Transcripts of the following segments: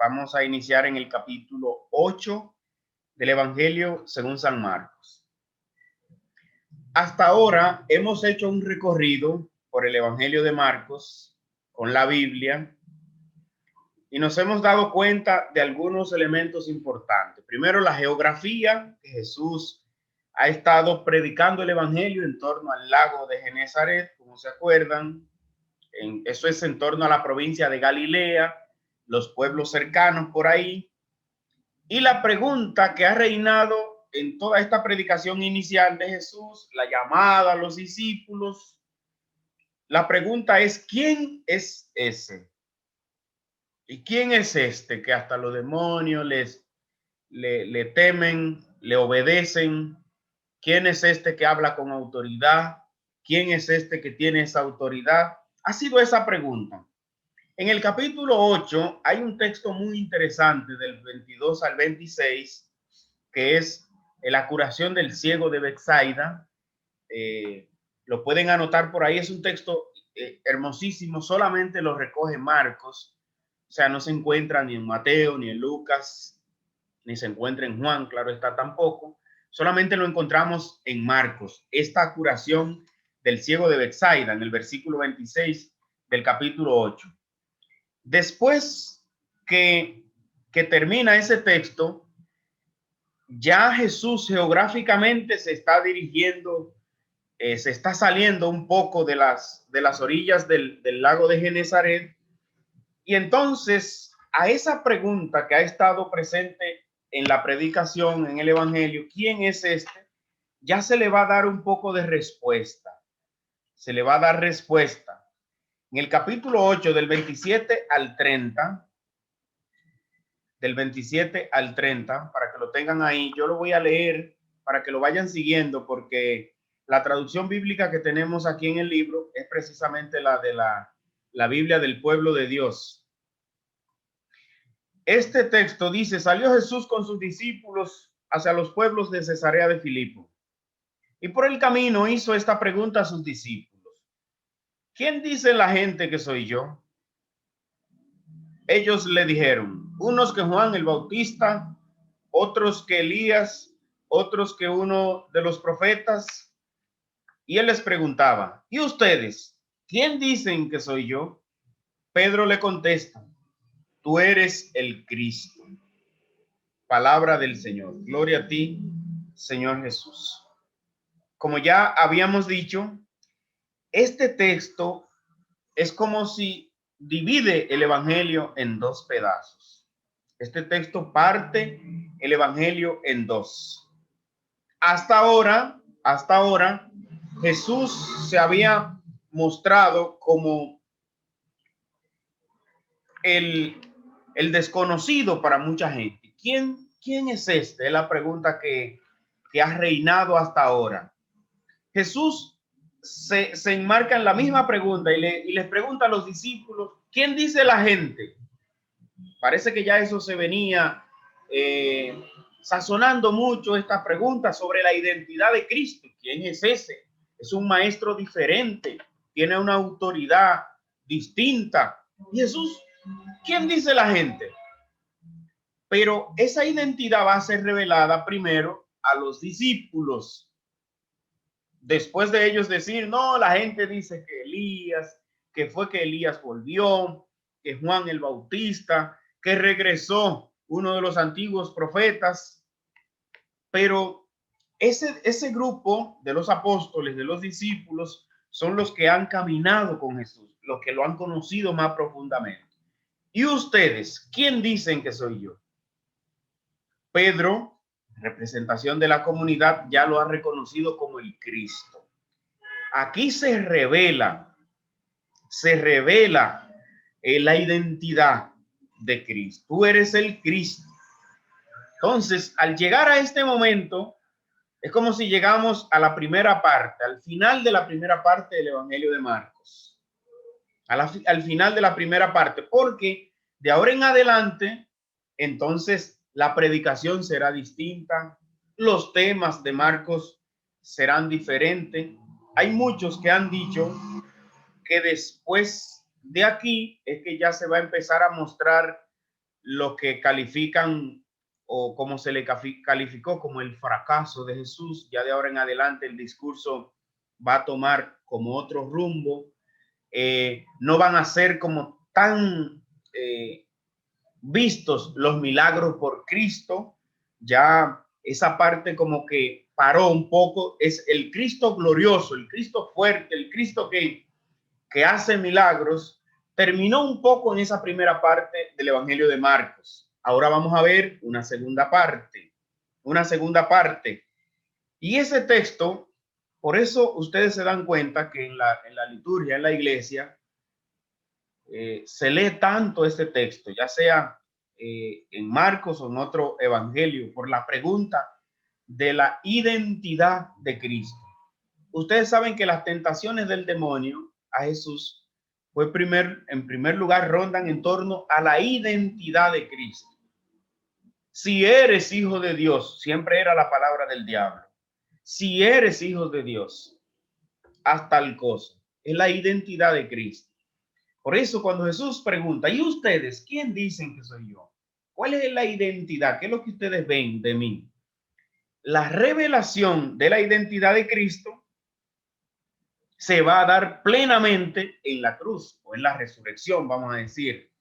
Vamos a iniciar en el capítulo 8 del Evangelio según San Marcos. Hasta ahora hemos hecho un recorrido por el Evangelio de Marcos con la Biblia y nos hemos dado cuenta de algunos elementos importantes. Primero, la geografía, que Jesús ha estado predicando el Evangelio en torno al lago de Genesaret, como se acuerdan. Eso es en torno a la provincia de Galilea, los pueblos cercanos por ahí. Y la pregunta que ha reinado en toda esta predicación inicial de Jesús, la llamada a los discípulos, la pregunta es: ¿quién es ese? ¿Y quién es este que hasta los demonios le temen, le obedecen? ¿Quién es este que habla con autoridad? ¿Quién es este que tiene esa autoridad? Ha sido esa pregunta. En el capítulo 8 hay un texto muy interesante del 22 al 26, que es la curación del ciego de Betsaida. Lo pueden anotar por ahí. Es un texto hermosísimo, solamente lo recoge Marcos. O sea, no se encuentra ni en Mateo, ni en Lucas, ni se encuentra en Juan, claro está, tampoco. Solamente lo encontramos en Marcos, esta curación del ciego de Betsaida, en el versículo 26 del capítulo 8. Después que termina ese texto, ya Jesús geográficamente se está dirigiendo, se está saliendo un poco de las orillas del lago de Genesaret. Y entonces, a esa pregunta que ha estado presente en la predicación, en el Evangelio, ¿quién es este?, ya se le va a dar un poco de respuesta. Se le va a dar respuesta. En el capítulo 8, del 27 al 30, para que lo tengan ahí, yo lo voy a leer para que lo vayan siguiendo, porque la traducción bíblica que tenemos aquí en el libro es precisamente la de la Biblia del pueblo de Dios. Este texto dice: salió Jesús con sus discípulos hacia los pueblos de Cesarea de Filipo, y por el camino hizo esta pregunta a sus discípulos: ¿quién dice la gente que soy yo? Ellos le dijeron: unos que Juan el Bautista, otros que Elías, otros que uno de los profetas. Y él les preguntaba: ¿y ustedes? ¿Quién dicen que soy yo? Pedro le contesta: tú eres el Cristo. Palabra del Señor. Gloria a ti, Señor Jesús. Como ya habíamos dicho, este texto es como si divide el Evangelio en dos pedazos. Este texto parte el Evangelio en dos. Hasta ahora, Jesús se había mostrado como el desconocido para mucha gente. ¿Quién es este? Es la pregunta que ha reinado hasta ahora. Jesús se enmarca en la misma pregunta y les pregunta a los discípulos: ¿quién dice la gente? Parece que ya eso se venía sazonando mucho, esta pregunta sobre la identidad de Cristo. ¿Quién es ese? Es un maestro diferente, tiene una autoridad distinta. Y Jesús, ¿quién dice la gente? Pero esa identidad va a ser revelada primero a los discípulos. Después de ellos decir: no, la gente dice que Elías, que Elías volvió, que Juan el Bautista, que regresó uno de los antiguos profetas. Pero ese grupo de los apóstoles, de los discípulos, son los que han caminado con Jesús, los que lo han conocido más profundamente. ¿Y ustedes? ¿Quién dicen que soy yo? Pedro, representación de la comunidad, ya lo ha reconocido como el Cristo. Aquí se revela la identidad de Cristo. Tú eres el Cristo. Entonces, al llegar a este momento, es como si llegamos a la primera parte, al final de la primera parte del Evangelio de Marcos. Al final de la primera parte, porque de ahora en adelante, entonces la predicación será distinta, los temas de Marcos serán diferentes. Hay muchos que han dicho que después de aquí es que ya se va a empezar a mostrar lo que califican o como se le calificó como el fracaso de Jesús. Ya de ahora en adelante el discurso va a tomar como otro rumbo. No van a ser como tan vistos los milagros por Cristo. Ya esa parte como que paró un poco. Es el Cristo glorioso, el Cristo fuerte, el Cristo que hace milagros. Terminó un poco en esa primera parte del Evangelio de Marcos. Ahora vamos a ver una segunda parte. Y ese texto, por eso ustedes se dan cuenta que en la liturgia, en la iglesia, se lee tanto este texto, ya sea en Marcos o en otro evangelio, por la pregunta de la identidad de Cristo. Ustedes saben que las tentaciones del demonio a Jesús en primer lugar rondan en torno a la identidad de Cristo. Si eres hijo de Dios, siempre era la palabra del diablo. Si eres hijo de Dios, haz tal cosa. Es la identidad de Cristo. Por eso cuando Jesús pregunta, ¿y ustedes quién dicen que soy yo? ¿Cuál es la identidad? ¿Qué es lo que ustedes ven de mí? La revelación de la identidad de Cristo se va a dar plenamente en la cruz o en la resurrección, vamos a decir.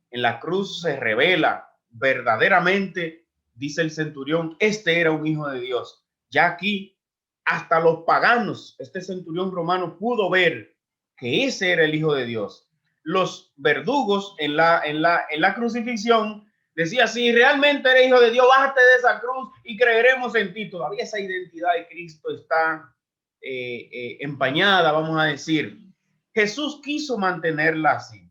En la cruz se revela verdaderamente, dice el centurión, este era un hijo de Dios. Ya aquí, hasta los paganos, este centurión romano pudo ver que ese era el hijo de Dios. Los verdugos en la crucifixión decían, si realmente eres hijo de Dios, bájate de esa cruz y creeremos en ti. Todavía esa identidad de Cristo está empañada, vamos a decir. Jesús quiso mantenerla así.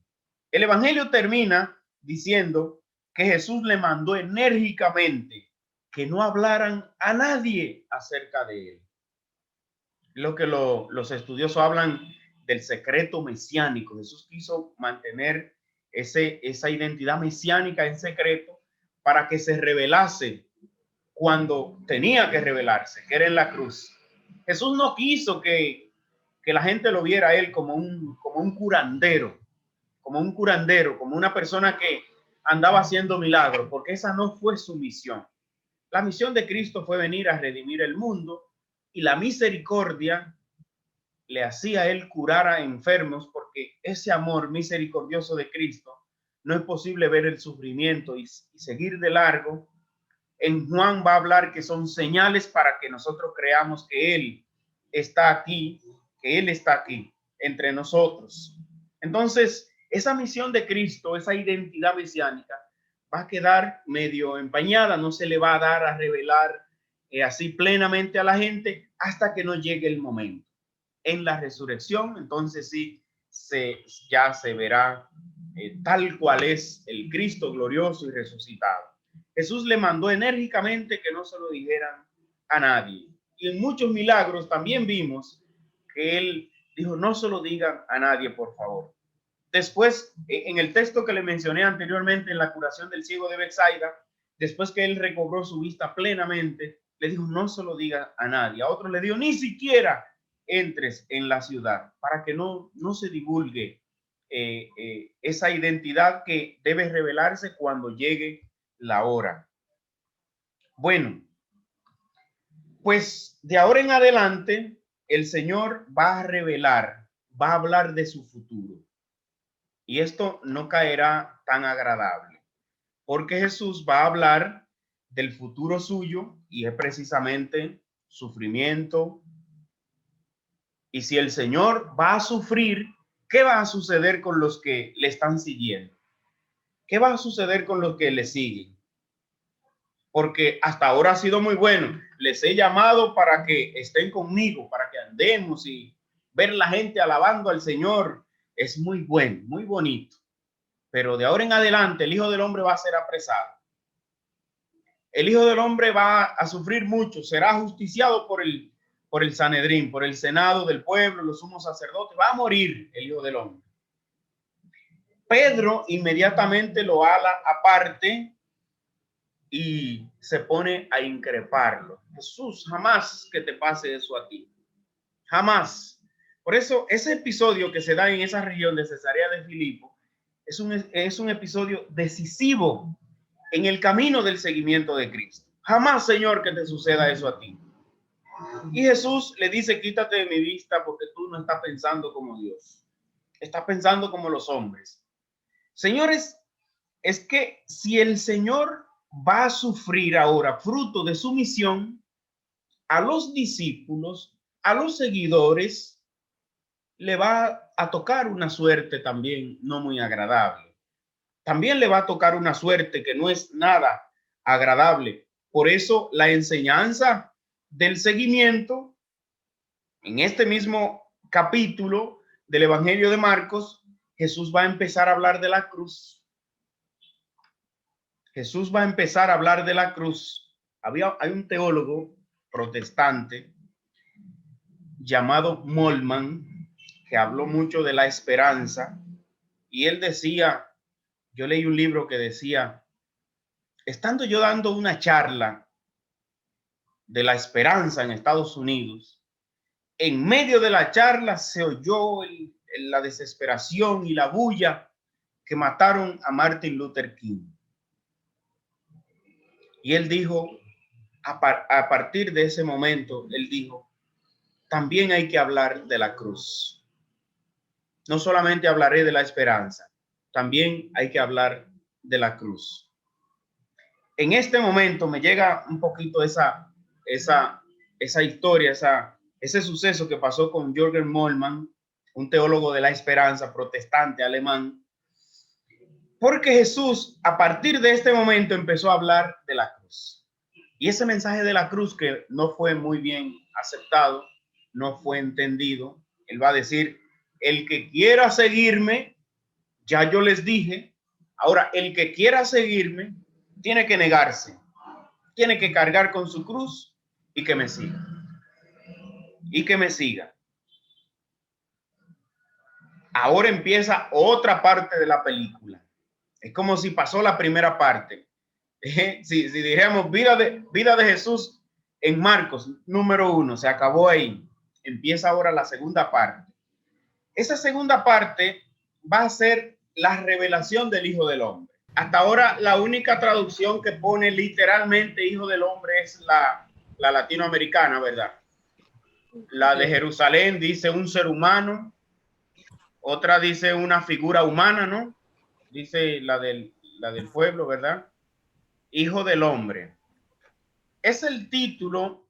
El evangelio termina diciendo que Jesús le mandó enérgicamente que no hablaran a nadie acerca de él. Lo que los estudiosos hablan del secreto mesiánico. Jesús quiso mantener esa identidad mesiánica en secreto para que se revelase cuando tenía que revelarse, que era en la cruz. Jesús no quiso que la gente lo viera a él como un curandero, como una persona que andaba haciendo milagros, porque esa no fue su misión. La misión de Cristo fue venir a redimir el mundo, y la misericordia le hacía a él curar a enfermos, porque ese amor misericordioso de Cristo no es posible ver el sufrimiento y seguir de largo. En Juan va a hablar que son señales para que nosotros creamos que Él está aquí, entre nosotros. Entonces, esa misión de Cristo, esa identidad mesiánica, va a quedar medio empañada, no se le va a dar a revelar así plenamente a la gente hasta que no llegue el momento. En la resurrección, entonces sí, ya se verá tal cual es el Cristo glorioso y resucitado. Jesús le mandó enérgicamente que no se lo dijeran a nadie. Y en muchos milagros también vimos que él dijo, no se lo digan a nadie, por favor. Después, en el texto que le mencioné anteriormente, en la curación del ciego de Betsaida, después que él recobró su vista plenamente, le dijo, no se lo diga a nadie. A otro le dijo, ni siquiera entres en la ciudad, para que no se divulgue esa identidad que debe revelarse cuando llegue la hora. Bueno, pues de ahora en adelante el Señor va a revelar, va a hablar de su futuro. Y esto no caerá tan agradable, porque Jesús va a hablar del futuro suyo, y es precisamente sufrimiento. Y si el Señor va a sufrir, ¿qué va a suceder con los que le están siguiendo? ¿Qué va a suceder con los que le siguen? Porque hasta ahora ha sido muy bueno. Les he llamado para que estén conmigo, para que andemos, y ver la gente alabando al Señor es muy bueno, muy bonito. Pero de ahora en adelante el Hijo del Hombre va a ser apresado. El Hijo del Hombre va a sufrir mucho, será justiciado por el Sanedrín, por el Senado del pueblo, los sumos sacerdotes. Va a morir el Hijo del Hombre. Pedro inmediatamente lo ala aparte y se pone a increparlo. Jesús, jamás que te pase eso a ti. Jamás. Por eso ese episodio que se da en esa región de Cesarea de Filipo es un episodio decisivo en el camino del seguimiento de Cristo. Jamás, Señor, que te suceda eso a ti. Y Jesús le dice, quítate de mi vista porque tú no estás pensando como Dios. Estás pensando como los hombres. Señores, es que si el Señor va a sufrir ahora fruto de su misión, a los discípulos, a los seguidores, le va a tocar una suerte también no muy agradable. También le va a tocar una suerte que no es nada agradable. Por eso la enseñanza del seguimiento en este mismo capítulo del Evangelio de Marcos, Jesús va a empezar a hablar de la cruz. Jesús va a empezar a hablar de la cruz. Hay un teólogo protestante llamado Molman que habló mucho de la esperanza y él decía, yo leí un libro que decía, estando yo dando una charla de la esperanza en Estados Unidos, en medio de la charla se oyó la desesperación y la bulla que mataron a Martin Luther King. Y él dijo, a partir de ese momento, él dijo, también hay que hablar de la cruz. No solamente hablaré de la esperanza, también hay que hablar de la cruz. En este momento me llega un poquito esa historia, ese suceso que pasó con Jürgen Moltmann, un teólogo de la esperanza protestante alemán, porque Jesús a partir de este momento empezó a hablar de la cruz. Y ese mensaje de la cruz que no fue muy bien aceptado, no fue entendido, él va a decir, el que quiera seguirme, ya yo les dije, ahora el que quiera seguirme tiene que negarse, tiene que cargar con su cruz y que me siga. Y que me siga. Ahora empieza otra parte de la película. Es como si pasó la primera parte. Si dijéramos vida de Jesús en Marcos, número 1, se acabó ahí. Empieza ahora la segunda parte. Esa segunda parte va a ser la revelación del Hijo del Hombre. Hasta ahora la única traducción que pone literalmente Hijo del Hombre es la latinoamericana, ¿verdad? La de Jerusalén dice un ser humano, otra dice una figura humana, ¿no? Dice la del pueblo, ¿verdad? Hijo del Hombre. Es el título,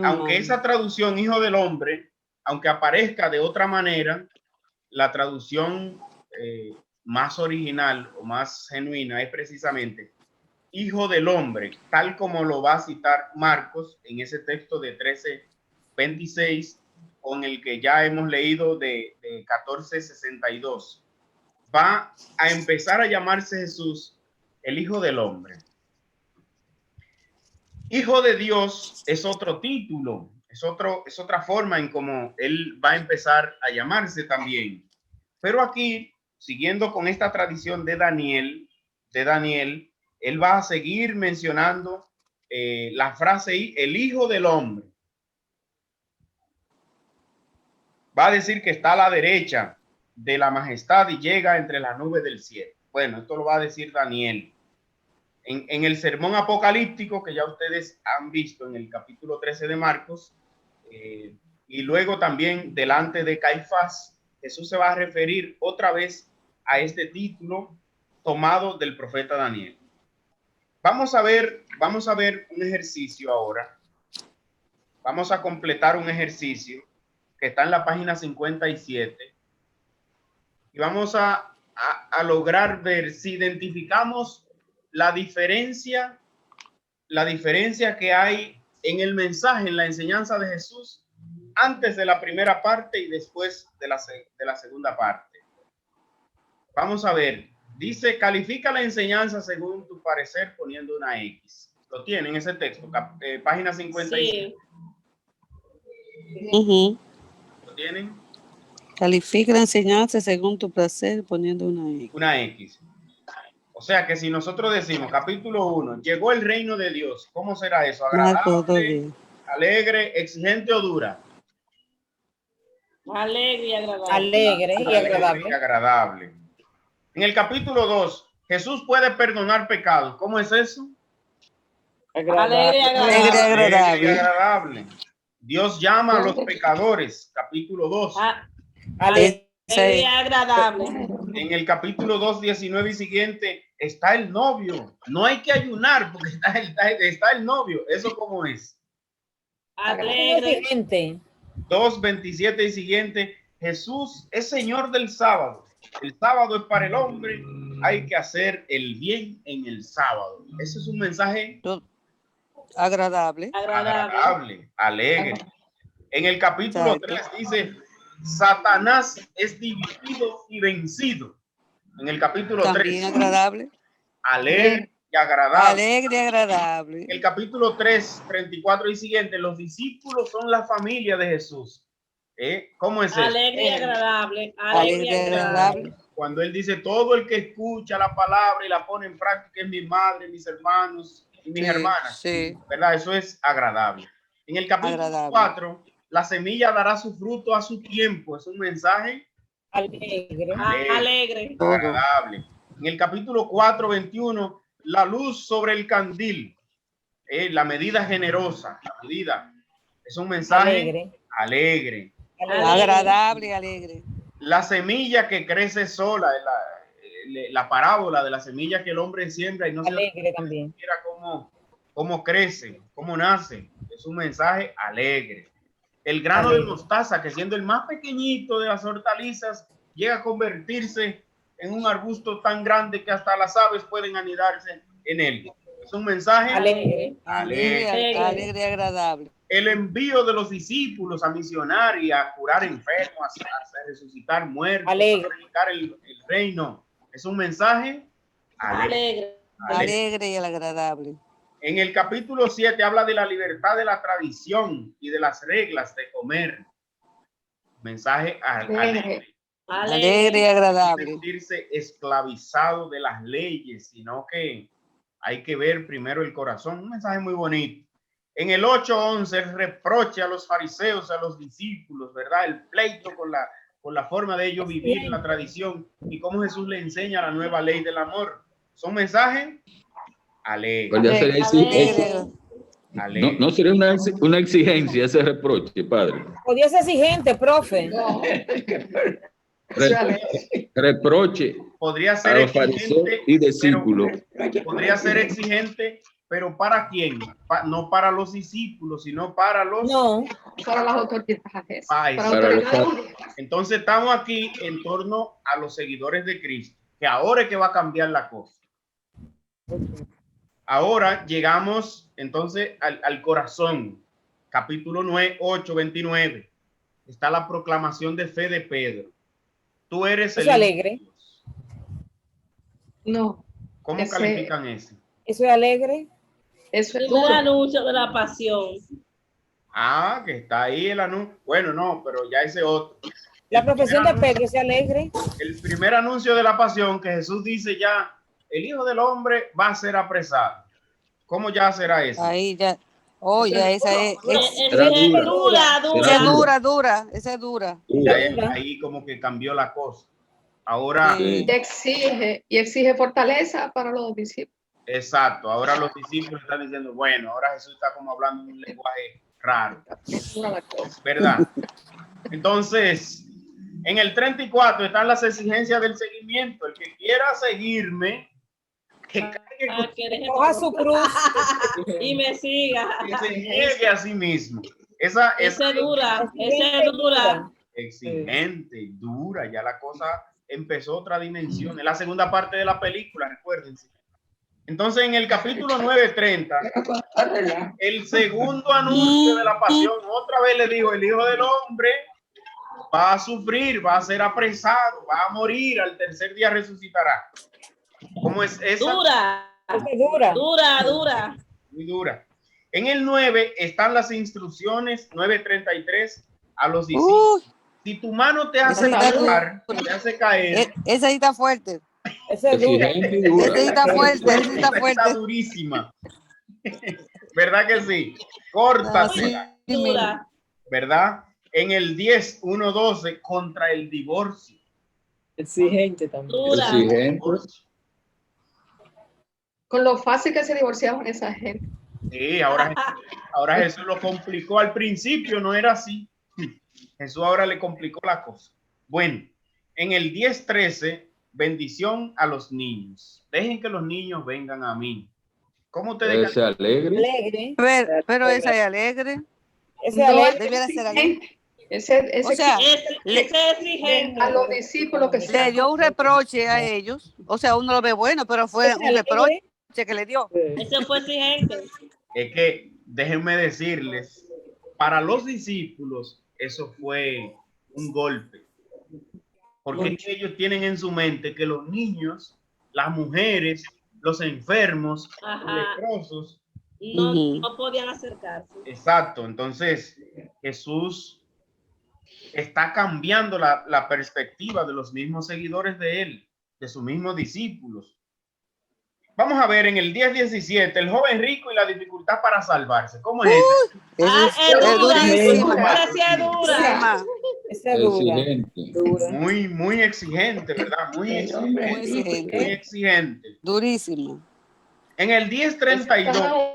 aunque esa traducción Hijo del Hombre, aunque aparezca de otra manera, la traducción más original o más genuina es precisamente Hijo del Hombre, tal como lo va a citar Marcos en ese texto de 13:26, con el que ya hemos leído de 14:62. Va a empezar a llamarse Jesús el Hijo del Hombre. Hijo de Dios es otro título, es otra forma en cómo él va a empezar a llamarse también. Pero aquí, siguiendo con esta tradición de Daniel, él va a seguir mencionando la frase el Hijo del Hombre. Va a decir que está a la derecha de la majestad y llega entre las nubes del cielo. Bueno, esto lo va a decir Daniel. En el sermón apocalíptico que ya ustedes han visto en el capítulo 13 de Marcos, y luego también delante de Caifás, Jesús se va a referir otra vez a este título tomado del profeta Daniel. Vamos a ver un ejercicio ahora. Vamos a completar un ejercicio que está en la página 57 y vamos a lograr ver si identificamos la diferencia que hay en el mensaje, en la enseñanza de Jesús, antes de la primera parte y después de la segunda parte. Vamos a ver, dice, califica la enseñanza según tu parecer poniendo una X. ¿Lo tienen ese texto? Página 57. Sí. ¿Lo tienen? Califica la enseñanza según tu placer poniendo una X. Una X. O sea que si nosotros decimos, capítulo 1, llegó el reino de Dios, ¿cómo será eso? ¿Agradable, alegre, exigente o dura? Alegre y agradable. Alegre y agradable. En el capítulo 2, Jesús puede perdonar pecados. ¿Cómo es eso? Alegre y Alegre y agradable. Alegre y agradable. agradable. Dios llama a los pecadores, capítulo 2. Alegre Esa y es. agradable. En el capítulo 2, 19 y siguiente, está el novio. No hay que ayunar porque está el novio. ¿Eso cómo es? Alegre. 2, 27 y siguiente, Jesús es Señor del sábado. El sábado es para el hombre. Hay que hacer el bien en el sábado. Ese es un mensaje Agradable. agradable, alegre. En el capítulo Exacto. 3 dice, Satanás es dividido y vencido. En el capítulo También 3, agradable. alegre y agradable. Alegre y agradable. En el capítulo 3, 34 y siguiente, los discípulos son la familia de Jesús. ¿Cómo es eso? Alegre y agradable. Alegre y agradable. Cuando él dice, todo el que escucha la palabra y la pone en práctica es mi madre, mis hermanos y mis hermanas. Sí. ¿Verdad? Eso es agradable. En el capítulo Agradable. 4, la semilla dará su fruto a su tiempo. Es un mensaje Alegre. agradable. En el capítulo 4, 21, la luz sobre el candil. La medida generosa. La medida. Es un mensaje alegre. Agradable y alegre. La semilla que crece sola, la parábola de la semilla que el hombre siembra y no Alegre también. Mira cómo crece, cómo nace. Es un mensaje alegre. El grano de mostaza, que siendo el más pequeñito de las hortalizas, llega a convertirse en un arbusto tan grande que hasta las aves pueden anidarse en él. Es un mensaje Alegre. Alegre y agradable. El envío de los discípulos a misionar y a curar enfermos, a resucitar muertos, Alegre. a predicar el reino. Es un mensaje alegre. Alegre y agradable. En el capítulo 7 habla de la libertad de la tradición y de las reglas de comer. Mensaje alegre. Alegre y agradable. Sentirse esclavizado de las leyes, sino que hay que ver primero el corazón. Un mensaje muy bonito. En el 8:11, el reproche a los fariseos, a los discípulos, ¿verdad? El pleito con la forma de ellos vivir la tradición y cómo Jesús le enseña la nueva ley del amor. Son mensajes alegres. No sería una exigencia ese reproche, padre. Podía ser exigente, profe. Reproche podría ser a los fariseos y discípulos. Podría ser exigente, pero ¿para quién? No para los discípulos, sino para los... No. Para las autoridades. Entonces estamos aquí en torno a los seguidores de Cristo, que ahora es que va a cambiar la cosa. Ahora llegamos entonces al corazón. Capítulo 9, 8, 29. Está la proclamación de fe de Pedro. Tú eres el alegre. No. ¿Cómo califican ese? Eso es alegre. Eso es el anuncio de la pasión. Ah, que está ahí el anuncio. Bueno, no, pero ya ese otro. La profesión de Pedro es alegre. El primer anuncio de la pasión que Jesús dice ya, el Hijo del Hombre va a ser apresado. ¿Cómo ya será eso? Ahí ya. Oh, ya esa es. Esa es dura. Ahí como que cambió la cosa. Ahora exige fortaleza para los discípulos. Exacto. Ahora los discípulos están diciendo, bueno, ahora Jesús está como hablando en un lenguaje raro. ¿Verdad? Entonces, en el 34 están las exigencias del seguimiento. El que quiera seguirme, que coja su cruz y me siga. Que se niegue a sí mismo. Esa es dura. Exigente, dura. Ya la cosa empezó otra dimensión. Es la segunda parte de la película, recuérdense. Entonces, en el capítulo 9:30, el segundo anuncio de la pasión, otra vez le dijo, el Hijo del Hombre va a sufrir, va a ser apresado, va a morir, al tercer día resucitará. ¿Cómo es esa? Dura. Muy dura. En el 9 están las instrucciones, 9:33, a los discípulos. Si tu mano te hace caer. Esa ahí está fuerte. Esa es dura. Esa está fuerte. Está durísima. ¿Verdad que sí? Córtasela. Dura. ¿Verdad? En el 10:1-12, contra el divorcio. Exigente también. Dura. Con lo fácil que se divorciaban esa gente. Sí, ahora Jesús lo complicó. Al principio no era así. Jesús ahora le complicó la cosa. Bueno, en el 10:13, bendición a los niños. Dejen que los niños vengan a mí. ¿Cómo ustedes? Ese alegre. Alegre. Pero esa es alegre. Ese No alegre. es Debiera ser alegre. exigente. Ese O sea, Ese es exigente. a los discípulos que le sean. dio un reproche a ellos. O sea, uno lo ve bueno, pero fue Ese un alegre. reproche que le dio. Ese fue exigente. Es que déjenme decirles, para los discípulos eso fue un golpe, porque es que ellos tienen en su mente que los niños, las mujeres, los enfermos, Ajá. los leprosos, No podían acercarse. exacto. Entonces Jesús está cambiando la perspectiva de los mismos seguidores de él, de sus mismos discípulos. Vamos a ver en el 10:17, el joven rico y la dificultad para salvarse. ¿Cómo es eso? Es dura. durísima. Esa sí es dura. Esa es dura. Exigente. Muy exigente, ¿verdad? Muy exigente. Durísima. En el 10:32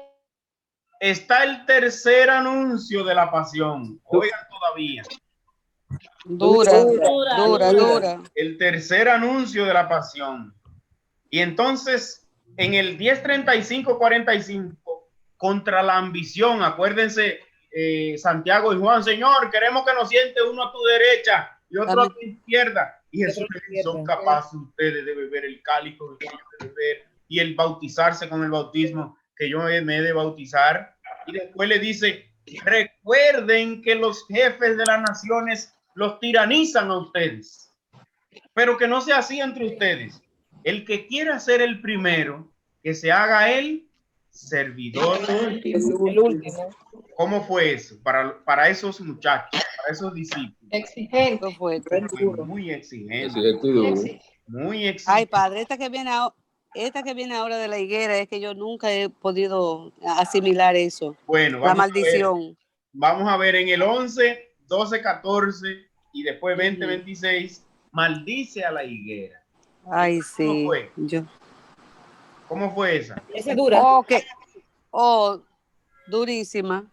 está el tercer anuncio de la pasión. Oigan todavía. Dura. El tercer anuncio de la pasión. Y entonces, en el 10:35-45, contra la ambición, acuérdense, Santiago y Juan, Señor, queremos que nos siente uno a tu derecha y otro a tu izquierda. Y Jesús le dice, son capaces ustedes de beber el cáliz que yo he de beber y el bautizarse con el bautismo que yo me he de bautizar. Y después le dice, recuerden que los jefes de las naciones los tiranizan a ustedes, pero que no sea así entre ustedes. El que quiera ser el primero, que se haga el servidor. El último. ¿Cómo fue eso? Para esos muchachos, para esos discípulos. Exigente. Fue muy exigente. Exigente y duro. Muy exigente. Ay, padre, esta que viene ahora de la higuera es que yo nunca he podido asimilar eso. Bueno, La maldición. Vamos a ver en el 11, 12, 14 y después 20, 26, maldice a la higuera. Ay, sí. ¿Cómo fue? Yo. ¿Cómo fue esa? Esa es dura. Durísima.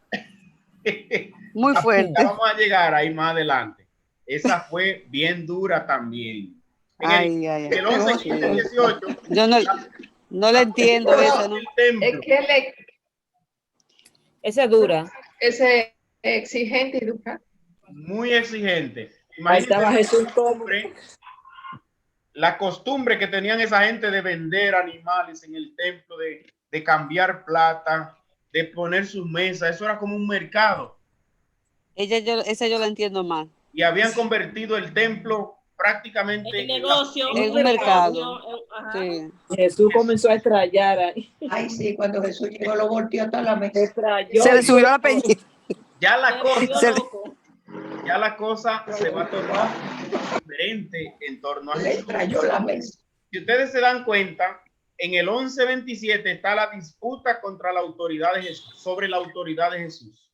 Muy fuerte. Ya vamos a llegar ahí más adelante. Esa fue bien dura también. En el 11, 15, 18. Yo no le entiendo eso, ¿no? Es que Esa es dura. ese exigente y dura. Muy exigente. Ahí estaba Jesús como. La costumbre que tenían esa gente de vender animales en el templo, de cambiar plata, de poner sus mesas, eso era como un mercado. Esa yo la entiendo más. Y habían convertido el templo prácticamente El negocio. En un mercado. Sí. Jesús comenzó a estrellar ahí. Ay, sí, cuando Jesús llegó lo volteó hasta la mesa. Se le subió la peñita. Ya la cosa se va a tornar diferente en torno a Le Jesús. trayó la mesa. Si ustedes se dan cuenta, en el 11:27 está la disputa contra la autoridad de Jesús, sobre la autoridad de Jesús.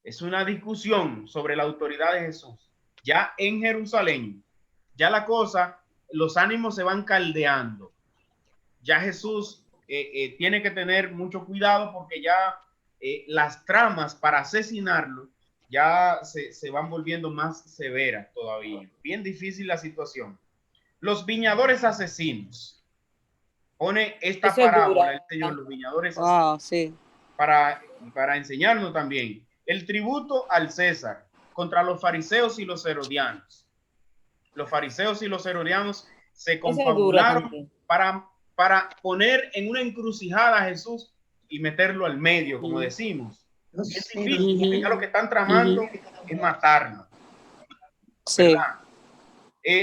Es una discusión sobre la autoridad de Jesús. Ya en Jerusalén, ya la cosa, los ánimos se van caldeando. Ya Jesús tiene que tener mucho cuidado porque ya las tramas para asesinarlo ya se van volviendo más severas todavía. Bien difícil la situación. Los viñadores asesinos. Pone esta parábola el Señor, los viñadores asesinos, sí. para enseñarnos también. El tributo al César contra los fariseos y los herodianos. Los fariseos y los herodianos se confabularon para poner en una encrucijada a Jesús y meterlo al medio, como decimos. Es difícil, ya lo que están tramando es matarlo. Sí.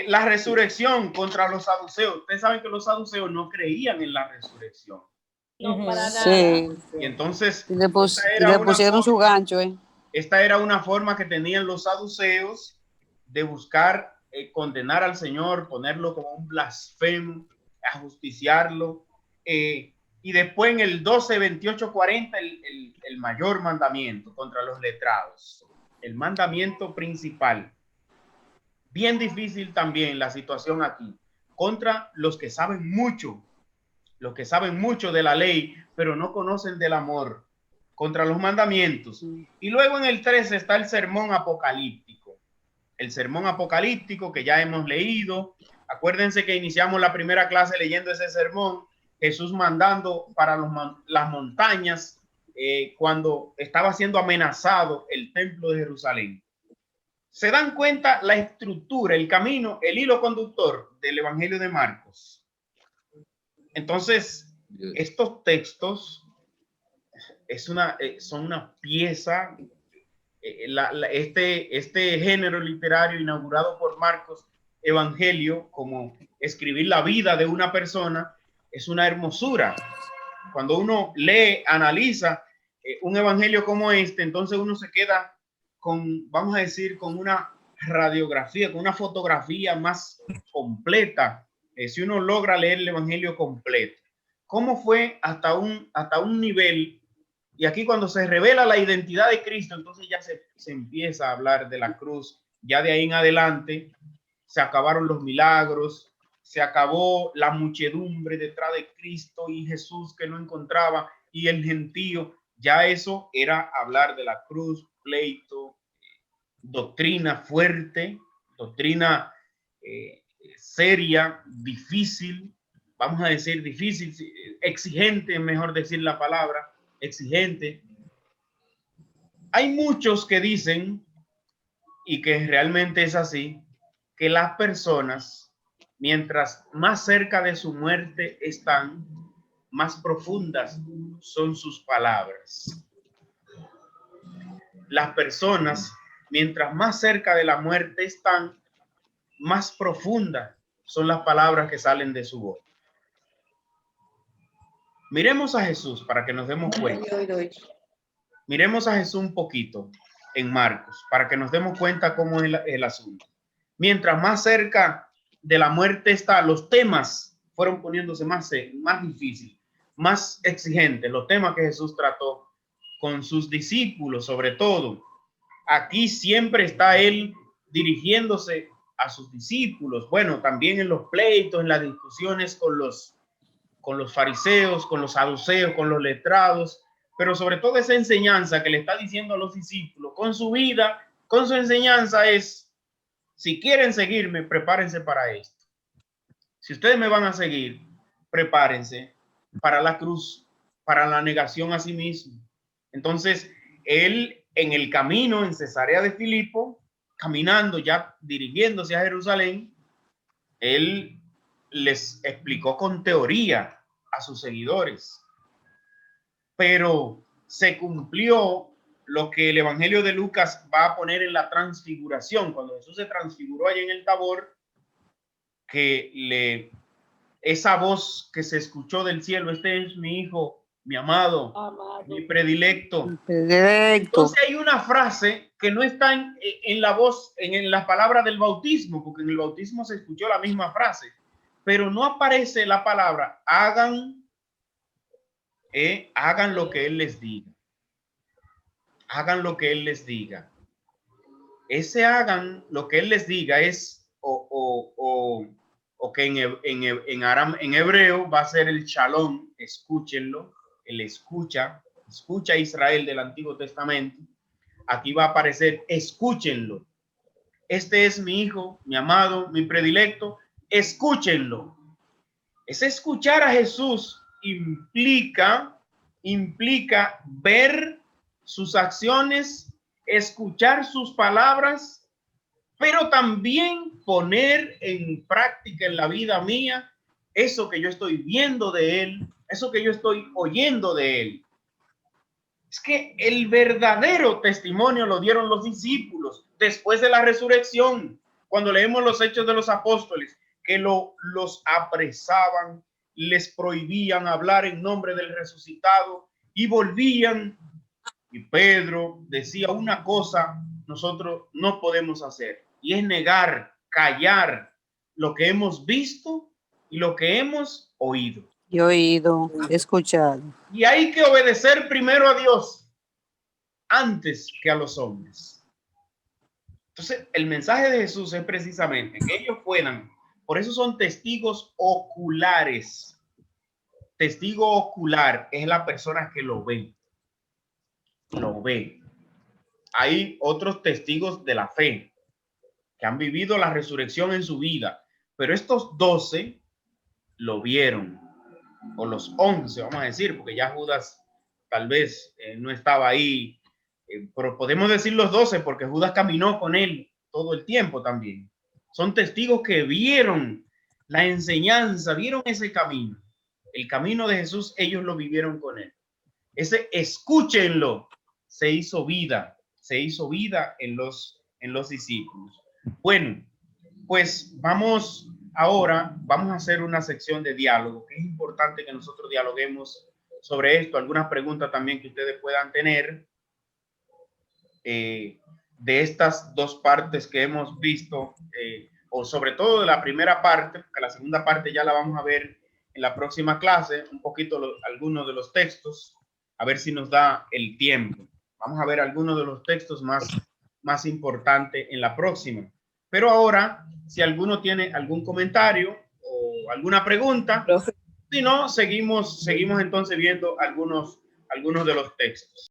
La resurrección contra los saduceos. Ustedes saben que los saduceos no creían en la resurrección. No, para nada. Sí. Y entonces Le pusieron su gancho, Esta era una forma que tenían los saduceos de buscar condenar al Señor, ponerlo como un blasfemo, ajusticiarlo. Y después en el 12, 28, 40, el mayor mandamiento contra los letrados. El mandamiento principal. Bien difícil también la situación aquí. Contra los que saben mucho. los que saben mucho de la ley, pero no conocen del amor, contra los mandamientos. Y luego en el 13 está el sermón apocalíptico. El sermón apocalíptico que ya hemos leído. Acuérdense que iniciamos la primera clase leyendo ese sermón, Jesús mandando para las montañas cuando estaba siendo amenazado el templo de Jerusalén. Se dan cuenta la estructura, el camino, el hilo conductor del Evangelio de Marcos. Entonces, estos textos son una pieza, este género literario inaugurado por Marcos, Evangelio, como escribir la vida de una persona, es una hermosura. Cuando uno lee, analiza un evangelio como este, entonces uno se queda con, vamos a decir, con una radiografía, con una fotografía más completa, si uno logra leer el evangelio completo. ¿Cómo fue hasta un nivel? Y aquí cuando se revela la identidad de Cristo, entonces ya se empieza a hablar de la cruz. Ya de ahí en adelante se acabaron los milagros, se acabó la muchedumbre detrás de Cristo y Jesús que no encontraba y el gentío. Ya eso era hablar de la cruz, pleito, doctrina fuerte, doctrina seria, difícil, vamos a decir difícil, exigente, mejor decir la palabra, exigente. Hay muchos que dicen, y que realmente es así, que las personas, mientras más cerca de su muerte están, más profundas son sus palabras. Las personas, mientras más cerca de la muerte están, más profundas son las palabras que salen de su boca. Miremos a Jesús para que nos demos cuenta. Miremos a Jesús un poquito en Marcos para que nos demos cuenta cómo es el asunto. Mientras más cerca de la muerte está, los temas fueron poniéndose más difíciles, más exigentes, los temas que Jesús trató con sus discípulos, sobre todo. Aquí siempre está él dirigiéndose a sus discípulos, bueno, también en los pleitos, en las discusiones con los fariseos, con los saduceos, con los letrados, pero sobre todo esa enseñanza que le está diciendo a los discípulos, con su vida, con su enseñanza es: si quieren seguirme, prepárense para esto. Si ustedes me van a seguir, prepárense para la cruz, para la negación a sí mismo. Entonces, él en el camino en Cesarea de Filipo, caminando ya dirigiéndose a Jerusalén, él les explicó con teoría a sus seguidores. Pero se cumplió lo que el Evangelio de Lucas va a poner en la transfiguración, cuando Jesús se transfiguró allá en el Tabor, que esa voz que se escuchó del cielo: este es mi hijo, mi amado, mi predilecto. Entonces hay una frase que no está en la voz, en la palabra del bautismo, porque en el bautismo se escuchó la misma frase, pero no aparece la palabra hagan lo que él les diga. Hagan lo que él les diga. Ese hagan lo que él les diga es o que en hebreo va a ser el shalom. Escúchenlo. El escucha Israel del Antiguo Testamento. Aquí va a aparecer escúchenlo. Este es mi hijo, mi amado, mi predilecto. Escúchenlo. Ese escuchar a Jesús implica ver sus acciones, escuchar sus palabras, pero también poner en práctica en la vida mía eso que yo estoy viendo de él, eso que yo estoy oyendo de él. Es que el verdadero testimonio lo dieron los discípulos después de la resurrección. Cuando leemos los Hechos de los Apóstoles, que los apresaban, les prohibían hablar en nombre del resucitado y volvían. Y Pedro decía: una cosa nosotros no podemos hacer, y es negar, callar lo que hemos visto y lo que hemos oído. Yo he oído, he escuchado. Y hay que obedecer primero a Dios antes que a los hombres. Entonces, el mensaje de Jesús es precisamente que ellos puedan, por eso son testigos oculares. testigo ocular es la persona que lo ve. Lo ve. Hay otros testigos de la fe que han vivido la resurrección en su vida, pero estos 12 lo vieron, o los 11, vamos a decir, porque ya Judas tal vez no estaba ahí, pero podemos decir los 12 porque Judas caminó con él todo el tiempo también. Son testigos que vieron la enseñanza, vieron ese camino. El camino de Jesús, ellos lo vivieron con él. Ese escúchenlo, se hizo vida en los discípulos. Bueno, pues vamos a hacer una sección de diálogo, que es importante que nosotros dialoguemos sobre esto, algunas preguntas también que ustedes puedan tener de estas dos partes que hemos visto, o sobre todo de la primera parte, porque la segunda parte ya la vamos a ver en la próxima clase, un poquito algunos de los textos, a ver si nos da el tiempo. Vamos a ver algunos de los textos más importantes en la próxima. Pero ahora, si alguno tiene algún comentario o alguna pregunta, si no, seguimos entonces viendo algunos de los textos.